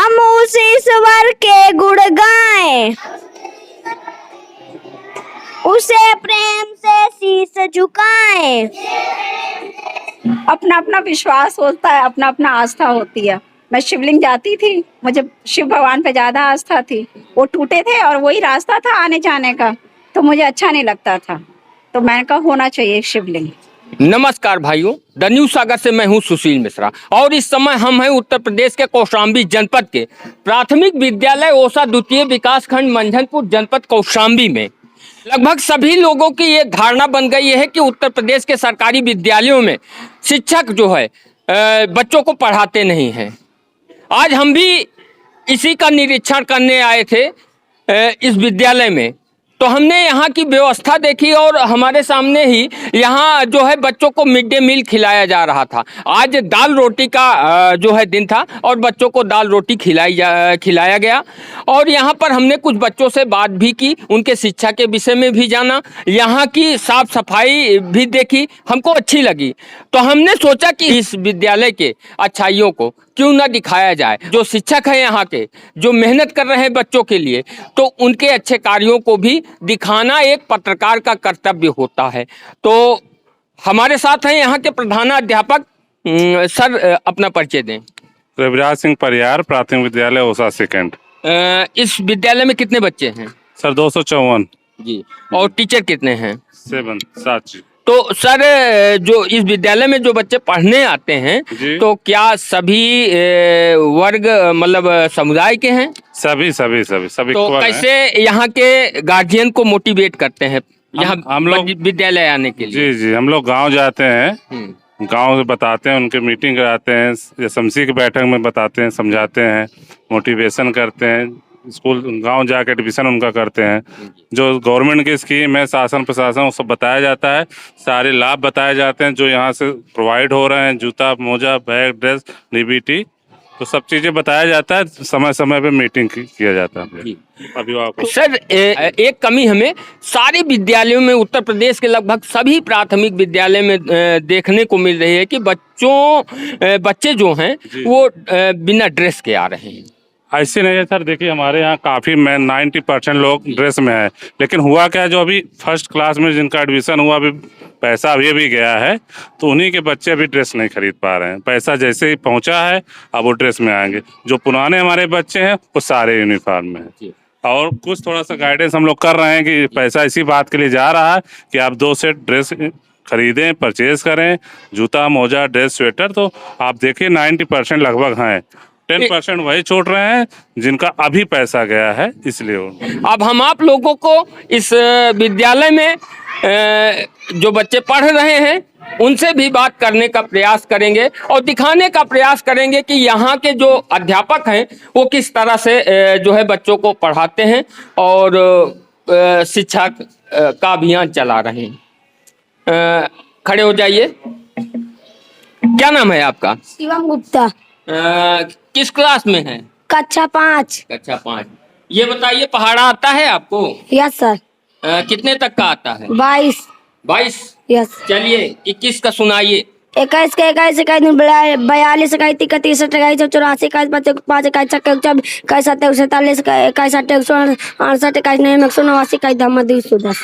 हम उस ईश्वर के गुण गाएं, उसे प्रेम से शीश झुकाएं। अपना अपना विश्वास होता है, अपना अपना आस्था होती है। मैं शिवलिंग जाती थी, मुझे शिव भगवान पे ज्यादा आस्था थी। वो टूटे थे और वही रास्ता था आने जाने का, तो मुझे अच्छा नहीं लगता था, तो मैंने कहा होना चाहिए शिवलिंग। नमस्कार भाइयों, द न्यूज सागर से मैं हूं सुशील मिश्रा और इस समय हम हैं उत्तर प्रदेश के कौशाम्बी जनपद के प्राथमिक विद्यालय ओसा द्वितीय विकास खंड मंझनपुर जनपद कौशाम्बी में। लगभग सभी लोगों की ये धारणा बन गई है कि उत्तर प्रदेश के सरकारी विद्यालयों में शिक्षक जो है बच्चों को पढ़ाते नहीं हैं। आज हम भी इसी का निरीक्षण करने आए थे इस विद्यालय में, तो हमने यहाँ की व्यवस्था देखी और हमारे सामने ही यहाँ जो है बच्चों को मिड डे मील खिलाया जा रहा था। आज दाल रोटी का जो है दिन था और बच्चों को दाल रोटी खिलाया गया और यहाँ पर हमने कुछ बच्चों से बात भी की, उनके शिक्षा के विषय में भी जाना, यहाँ की साफ सफाई भी देखी, हमको अच्छी लगी। तो हमने सोचा कि इस विद्यालय के अच्छाइयों को क्यों ना दिखाया जाए। जो शिक्षक हैं यहाँ के, जो मेहनत कर रहे हैं बच्चों के लिए, तो उनके अच्छे कार्यों को भी दिखाना एक पत्रकार का कर्तव्य होता है। तो हमारे साथ हैं यहाँ के प्रधानाध्यापक। सर अपना परिचय दें। रविराज सिंह परियार, प्राथमिक विद्यालय ओसा सेकंड। इस विद्यालय में कितने बच्चे हैं? सर 254 जी। और टीचर कितने हैं? 7 जी। तो सर जो इस विद्यालय में जो बच्चे पढ़ने आते हैं, तो क्या सभी वर्ग मतलब समुदाय के हैं? सभी सभी सभी सभी। तो कैसे यहाँ के गार्जियन को मोटिवेट करते हैं यहाँ हम लोग विद्यालय आने के लिए? जी जी, हम लोग गांव जाते हैं, गांव में बताते हैं, उनके मीटिंग कराते हैं, एसएमसी की बैठक में बताते हैं, समझाते हैं, मोटिवेशन करते हैं, स्कूल गांव जाके एडमिशन उनका करते हैं। जो गवर्नमेंट की स्कीम है, शासन प्रशासन, वो सब बताया जाता है, सारे लाभ बताए जाते हैं जो यहाँ से प्रोवाइड हो रहे हैं, जूता मोजा बैग ड्रेस डीबीटी, तो सब चीजें बताया जाता है। समय समय पे मीटिंग किया जाता है अभिभावकों। सर एक कमी हमें सारे विद्यालयों में, उत्तर प्रदेश के लगभग सभी प्राथमिक विद्यालय में देखने को मिल रही है कि बच्चे जो हैं वो बिना ड्रेस के आ रहे हैं। ऐसे नहीं है सर, देखिए हमारे यहाँ काफ़ी 90% लोग ड्रेस में है, लेकिन हुआ क्या, जो अभी फर्स्ट क्लास में जिनका एडमिशन हुआ, अभी पैसा अभी भी गया है, तो उन्हीं के बच्चे अभी ड्रेस नहीं खरीद पा रहे हैं। पैसा जैसे ही पहुँचा है अब वो ड्रेस में आएंगे। जो पुराने हमारे बच्चे हैं वो सारे यूनिफॉर्म में है। और कुछ थोड़ा सा गाइडेंस हम लोग कर रहे हैं कि पैसा इसी बात के लिए जा रहा है कि आप 2 सेट ड्रेस खरीदें, परचेज करें, जूता मोजा ड्रेस स्वेटर। तो आप देखिए 90% लगभग हैं, 10% वही छोड़ रहे हैं जिनका अभी पैसा गया है, इसलिए। अब हम आप लोगों को इस विद्यालय में जो बच्चे पढ़ रहे हैं उनसे भी बात करने का प्रयास करेंगे और दिखाने का प्रयास करेंगे कि यहाँ के जो अध्यापक हैं वो किस तरह से जो है बच्चों को पढ़ाते हैं और शिक्षा का अभियान चला रहे हैं। खड़े हो जाइए। क्या नाम है आपका? शिवम गुप्ता। किस क्लास में है? कक्षा 5। कक्षा 5। ये बताइए, पहाड़ा आता है आपको? Yes sir. कितने तक का आता है? 22। यस। चलिए 21 का सुनाइए। 21 का 21, 42, 31, 31, 84, 21, 5, 21, 21, 27, 47, 21, 168, 189, 110।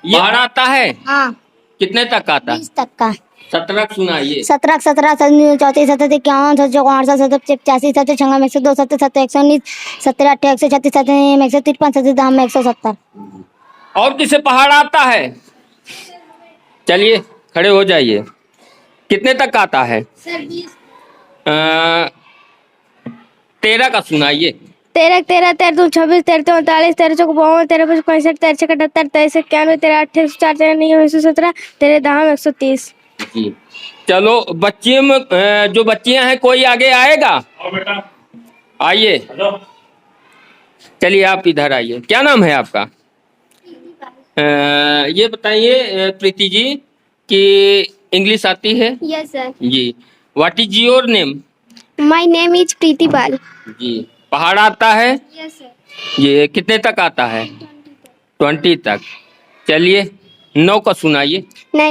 पहाड़ा आता है? हाँ। कितने तक का आता है? 20 तक का। 17 सुनाइए। 17, 17, 34, 37, 51, 54, 87, 85, 86, 102, 77, 119, 17, 18, 136, 153, 153, 170। और किसे पहाड़ आता है? चलिए खड़े हो जाइए। कितने तक आता है? 13 का सुनाइए। 13, 13, 13, 26, 13, 39, 13, 54, 13, 65, 13, 76, 23, 91, 13, 28, 4, 117, 13, 10, 130। जी। चलो बच्चियों में जो बच्चियां हैं कोई आगे आएगा? आइए। चलिए आप इधर आइए। क्या नाम है आपका? ये बताइए प्रीति जी कि इंग्लिश आती है? Yes sir. जी। What is your name? My name is Preeti Pal. जी। पहाड़ आता है? Yes sir. ये कितने तक आता है? 20 तक। चलिए 9 का सुनाइए। 9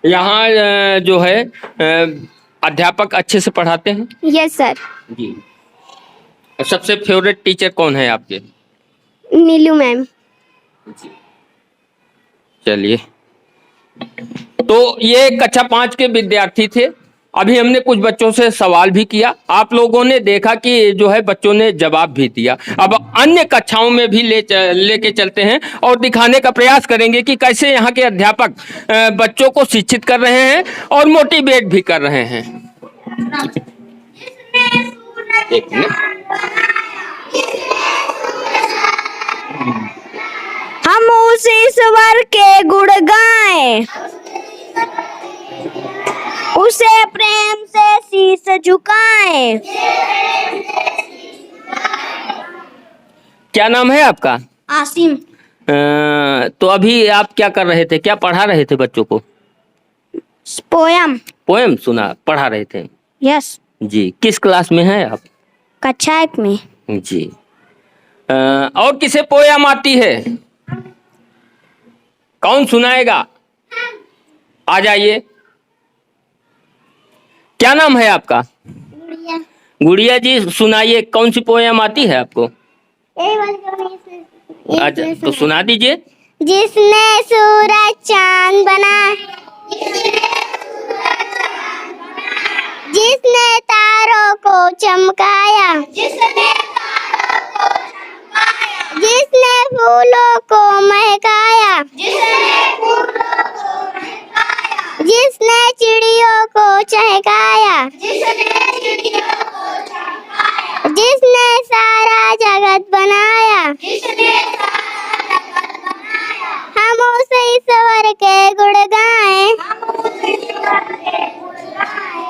यहाँ जो है अध्यापक अच्छे से पढ़ाते हैं? Yes sir. जी। सबसे फेवरेट टीचर कौन है आपके? नीलू मैम। चलिए, तो ये कक्षा 5 के विद्यार्थी थे। अभी हमने कुछ बच्चों से सवाल भी किया, आप लोगों ने देखा कि जो है बच्चों ने जवाब भी दिया। अब अन्य कक्षाओं में भी लेके चलते हैं और दिखाने का प्रयास करेंगे कि कैसे यहाँ के अध्यापक बच्चों को शिक्षित कर रहे हैं और मोटिवेट भी कर रहे हैं। एक मिनट। हम उस ईश्वर के गुण गाएं, उसे प्रेम से शीश झुकाएं। क्या नाम है आपका? आसिम। तो अभी आप क्या कर रहे थे, क्या पढ़ा रहे थे बच्चों को? पोयम। पोएम सुना पढ़ा रहे थे? यस। जी। किस क्लास में हैं आप? कक्षा 1 में। जी। और किसे पोएम आती है? कौन सुनाएगा? आ जाइए। क्या नाम है आपका? गुड़िया। गुड़िया जी, सुनाइए, कौन सी पोएम आती है आपको? अच्छा, तो सुना दीजिए। जिसने सूरज चांद बना, जिसने तारों को चमकाया, जिसने फूलों को महकाया, जिसने चिड़ियों को चहकाया, जिसने सारा जगत बनाया, हम उस ईश्वर के गुण गाएं,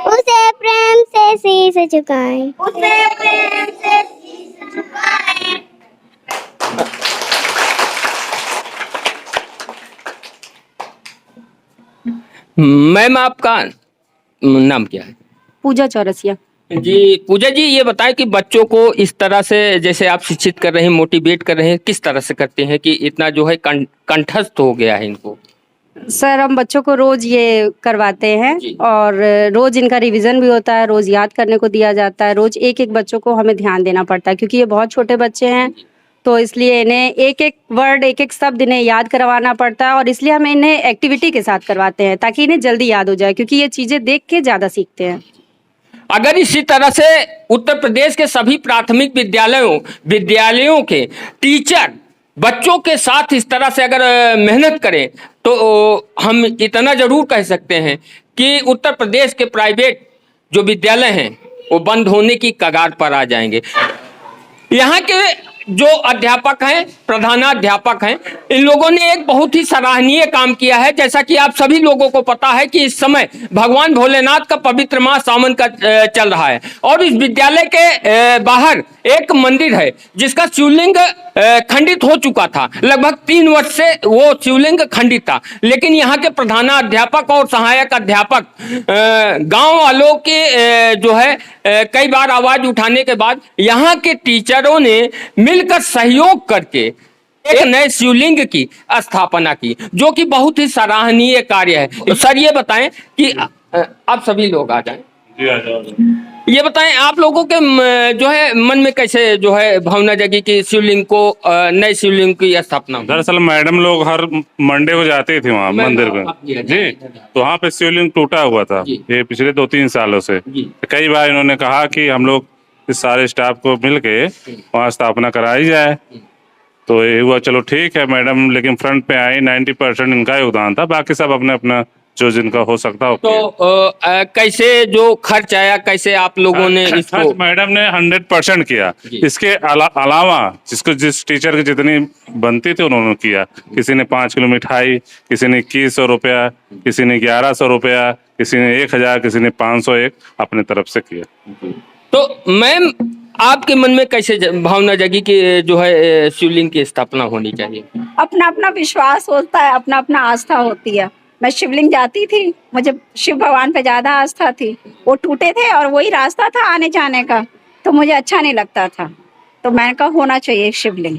उसे प्रेम से शीश झुकाएं। मैम, आपका नाम क्या है? पूजा चौरसिया। जी पूजा जी, ये बताएं कि बच्चों को इस तरह से जैसे आप शिक्षित कर रहे हैं, मोटिवेट कर रहे हैं, किस तरह से करते हैं कि इतना जो है कंठस्थ हो गया है इनको? सर, हम बच्चों को रोज ये करवाते हैं जी। और रोज इनका रिवीजन भी होता है, रोज याद करने को दिया जाता है, रोज एक एक बच्चों को हमें ध्यान देना पड़ता है क्योंकि ये बहुत छोटे बच्चे हैं, तो इसलिए इन्हें एक एक वर्ड, एक एक शब्द इन्हें याद करवाना पड़ता है और इसलिए हम इन्हें एक्टिविटी के साथ करवाते हैं ताकि इन्हें जल्दी याद हो जाए क्योंकि ये चीजें देख के ज्यादा सीखते हैं। अगर इसी तरह से उत्तर प्रदेश के सभी प्राथमिक विद्यालयों के टीचर बच्चों के साथ इस तरह से अगर मेहनत करें तो हम इतना जरूर कह सकते हैं कि उत्तर प्रदेश के प्राइवेट जो विद्यालय हैं वो बंद होने की कगार पर आ जाएंगे। यहाँ के जो अध्यापक हैं, प्रधानाध्यापक हैं, इन लोगों ने एक बहुत ही सराहनीय काम किया है। जैसा कि आप सभी लोगों को पता है कि इस समय भगवान भोलेनाथ का पवित्र माह सावन का चल रहा है और इस विद्यालय के बाहर एक मंदिर है जिसका शिवलिंग खंडित हो चुका था। लगभग 3 वर्ष से वो शिवलिंग खंडित था, लेकिन यहाँ के प्रधानाध्यापक और सहायक अध्यापक गांव वालों के जो है कई बार आवाज उठाने के बाद यहाँ के टीचरों ने मिलकर सहयोग करके एक नए शिवलिंग की स्थापना की, जो कि बहुत ही सराहनीय कार्य है। तो सर ये बताएं कि आप सभी लोग आ जाएं। जी, आ जाओ। ये बताएं, आप लोगों के जो है मन में कैसे जो है भावना जगी कि शिवलिंग को नए शिवलिंग की स्थापना हो? दरअसल मैडम लोग हर मंडे को जाते थे वहाँ मंदिर में। जी, तो वहाँ पे शिवलिंग टूटा हुआ था ये पिछले 2-3 सालों से। कई बार इन्होंने कहा कि हम लोग इस सारे स्टाफ को मिल के वहाँ स्थापना कराई जाए, तो ये हुआ, चलो ठीक है मैडम, लेकिन फ्रंट पे आई 90% इनका योगदान था, बाकी सब अपने अपना जो जिनका हो सकता हो। तो कैसे जो खर्च आया, कैसे आप लोगों ने इसको? मैडम ने 100% किया। इसके अलावा जिस टीचर की जितनी बनती थी उन्होंने किया। किसी ने 5 किलो मिठाई, किसी ने 2100 रुपया, किसी ने 1100 रुपया, किसी ने 1000, किसी ने 501 अपने तरफ से किया। तो मैम, आपके मन में कैसे भावना जगी कि जो है शिवलिंग की स्थापना होनी चाहिए? अपना अपना विश्वास होता है, अपना अपना आस्था होती है। मैं शिवलिंग जाती थी, मुझे शिव भगवान पे ज्यादा आस्था थी। वो टूटे थे और वही रास्ता था आने जाने का, तो मुझे अच्छा नहीं लगता था, तो मैंने कहा होना चाहिए शिवलिंग।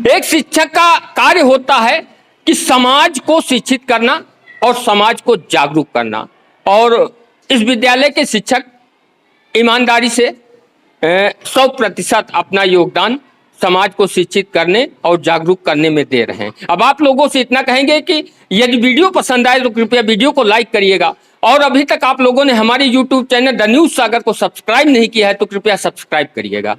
एक शिक्षक का कार्य होता है कि समाज को शिक्षित करना और समाज को जागरूक करना, और इस विद्यालय के शिक्षक ईमानदारी से 100% अपना योगदान समाज को शिक्षित करने और जागरूक करने में दे रहे हैं। अब आप लोगों से इतना कहेंगे कि यदि वीडियो पसंद आए तो कृपया वीडियो को लाइक करिएगा, और अभी तक आप लोगों ने हमारे YouTube चैनल द न्यूज़ सागर को सब्सक्राइब नहीं किया है तो कृपया सब्सक्राइब करिएगा।